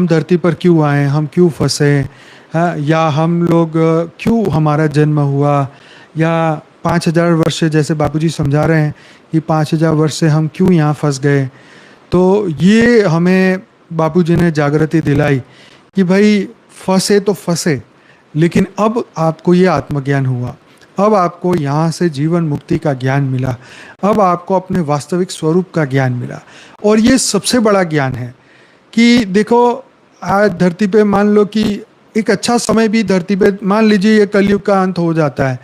हम धरती पर क्यों आए, हम क्यों फंसे, हाँ, या हम लोग क्यों हमारा जन्म हुआ, या 5,000 वर्ष से, जैसे बापूजी समझा रहे हैं कि 5,000 वर्ष से हम क्यों यहाँ फंस गए। तो ये हमें बापूजी ने जागृति दिलाई कि भाई फंसे तो फंसे, लेकिन अब आपको ये आत्मज्ञान हुआ, अब आपको यहाँ से जीवन मुक्ति का ज्ञान मिला, अब आपको अपने वास्तविक स्वरूप का ज्ञान मिला। और ये सबसे बड़ा ज्ञान है कि देखो, आज धरती पे मान लो कि एक अच्छा समय भी धरती पे, मान लीजिए ये कलयुग का अंत हो जाता है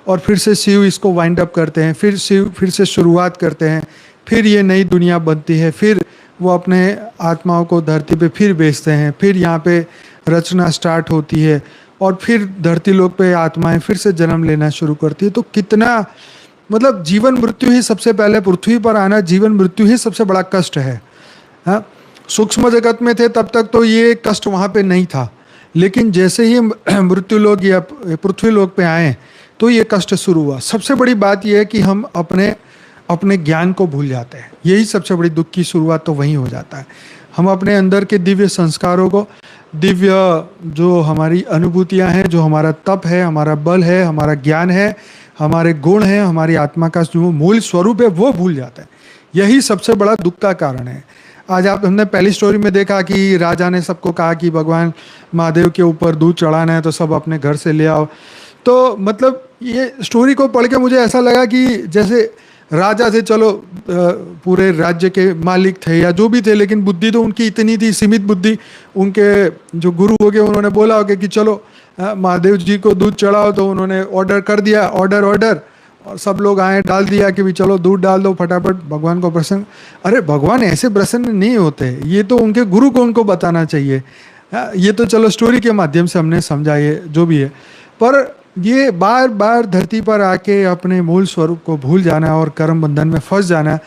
और फिर से शिव इसको वाइंड अप करते हैं, फिर शिव फिर से शुरुआत करते हैं, फिर ये नई दुनिया बनती है, फिर वो अपने आत्माओं को धरती पे फिर भेजते हैं, फिर यहाँ पे रचना स्टार्ट होती है और फिर धरती लोक पे आत्माएं फिर से जन्म लेना शुरू करती है। तो कितना, मतलब जीवन मृत्यु ही सबसे पहले, पृथ्वी पर आना जीवन मृत्यु ही सबसे बड़ा कष्ट है। हाँ, सूक्ष्म जगत में थे तब तक तो ये कष्ट वहाँ पे नहीं था, लेकिन जैसे ही मृत्यु लोक या पृथ्वी लोक पे आए तो ये कष्ट शुरू हुआ। सबसे बड़ी बात यह है कि हम अपने ज्ञान को भूल जाते हैं, यही सबसे बड़ी दुख की शुरुआत तो वहीं हो जाता है। हम अपने अंदर के दिव्य संस्कारों को, दिव्य जो हमारी अनुभूतियां हैं, जो हमारा तप है, हमारा बल है, हमारा ज्ञान है, हमारे गुण हैं, हमारी आत्मा का जो मूल स्वरूप है, वो भूल जाते हैं। यही सबसे बड़ा दुख का कारण है। आज हमने पहली स्टोरी में देखा कि राजा ने सबको कहा कि भगवान महादेव के ऊपर दूध चढ़ाना है तो सब अपने घर से ले आओ। तो मतलब ये स्टोरी को पढ़ के मुझे ऐसा लगा कि जैसे राजा थे, चलो पूरे राज्य के मालिक थे या जो भी थे, लेकिन बुद्धि तो उनकी इतनी थी, सीमित बुद्धि। उनके जो गुरु हो गए उन्होंने बोला होगा कि चलो महादेव जी को दूध चढ़ाओ, तो उन्होंने ऑर्डर कर दिया, ऑर्डर और सब लोग आए, डाल दिया कि भी चलो दूध डाल दो फटाफट, भगवान को प्रसन्न। अरे भगवान ऐसे प्रसन्न नहीं होते, ये तो उनके गुरु को उनको बताना चाहिए। ये तो चलो स्टोरी के माध्यम से हमने समझा, ये जो भी है, पर ये बार बार धरती पर आके अपने मूल स्वरूप को भूल जाना और कर्म बंधन में फंस जाना।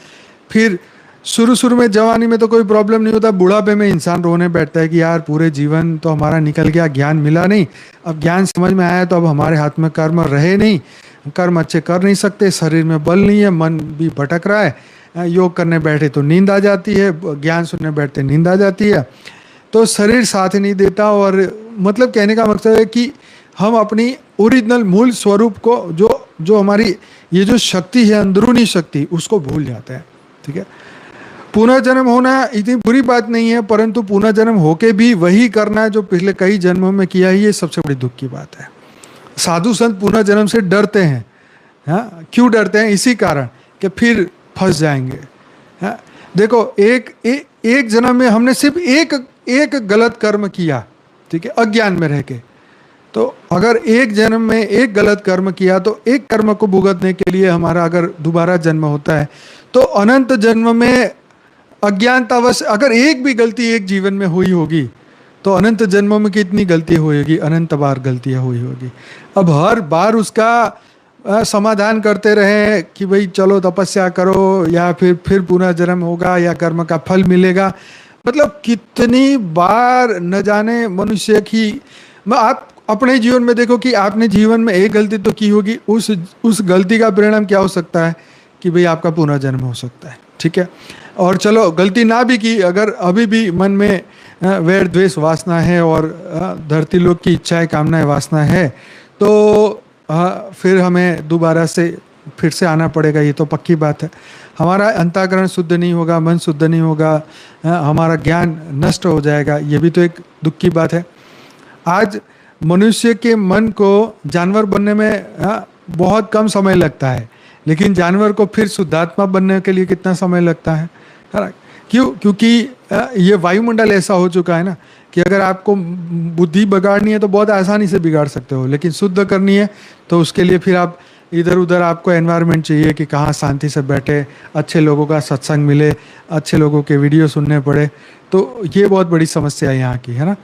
फिर शुरू में जवानी में तो कोई प्रॉब्लम नहीं होता, बुढ़ापे में इंसान रोने बैठता है कि यार पूरे जीवन तो हमारा निकल गया, ज्ञान मिला नहीं, अब ज्ञान समझ में आया तो अब हमारे हाथ में कर्म रहे नहीं, कर्म अच्छे कर नहीं सकते, शरीर में बल नहीं है, मन भी भटक रहा है, योग करने बैठे तो नींद आ जाती है, ज्ञान सुनने बैठते नींद आ जाती है, तो शरीर साथ नहीं देता। और मतलब कहने का मकसद है कि हम अपनी ओरिजिनल मूल स्वरूप को, जो हमारी ये जो शक्ति है, अंदरूनी शक्ति, उसको भूल जाते हैं। ठीक है, पुनर्जन्म होना इतनी बुरी बात नहीं है, परंतु पुनर्जन्म होके भी वही करना है जो पिछले कई जन्मों में किया है, ये सबसे बड़ी दुख की बात है। साधु संत पुनर्जन्म से डरते हैं। हाँ, क्यों डरते हैं? इसी कारण कि फिर फंस जाएंगे। हाँ, देखो एक जन्म में हमने सिर्फ एक गलत कर्म किया, ठीक है, अज्ञान में रह के, तो अगर एक जन्म में एक गलत कर्म किया तो एक कर्म को भुगतने के लिए हमारा अगर दोबारा जन्म होता है तो अनंत जन्म में अज्ञानतावश अगर एक भी गलती एक जीवन में हुई होगी तो अनंत जन्मों में कितनी गलती हुई होगी, अनंत बार गलतियां हुई होगी। अब हर बार उसका समाधान करते रहे कि भाई चलो तपस्या करो या फिर पुनर्जन्म होगा या कर्म का फल मिलेगा, मतलब कितनी बार न जाने मनुष्य की। आप अपने जीवन में देखो कि आपने जीवन में एक गलती तो की होगी, उस गलती का परिणाम क्या हो सकता है कि भाई आपका पुनर्जन्म हो सकता है। ठीक है, और चलो गलती ना भी की, अगर अभी भी मन में वैर द्वेष वासना है और धरती लोक की इच्छाएं कामनाएं वासना है, तो फिर हमें दोबारा से फिर से आना पड़ेगा, ये तो पक्की बात है। हमारा अंतःकरण शुद्ध नहीं होगा, मन शुद्ध नहीं होगा, हमारा ज्ञान नष्ट हो जाएगा, ये भी तो एक दुख की बात है। आज मनुष्य के मन को जानवर बनने में बहुत कम समय लगता है, लेकिन जानवर को फिर शुद्धात्मा बनने के लिए कितना समय लगता है? क्योंकि ये वायुमंडल ऐसा हो चुका है ना कि अगर आपको बुद्धि बिगाड़नी है तो बहुत आसानी से बिगाड़ सकते हो, लेकिन शुद्ध करनी है तो उसके लिए फिर आप इधर उधर आपको एनवायरनमेंट चाहिए कि कहाँ शांति से बैठे, अच्छे लोगों का सत्संग मिले, अच्छे लोगों के वीडियो सुनने पड़े, तो ये बहुत बड़ी समस्या है यहाँ की, है ना।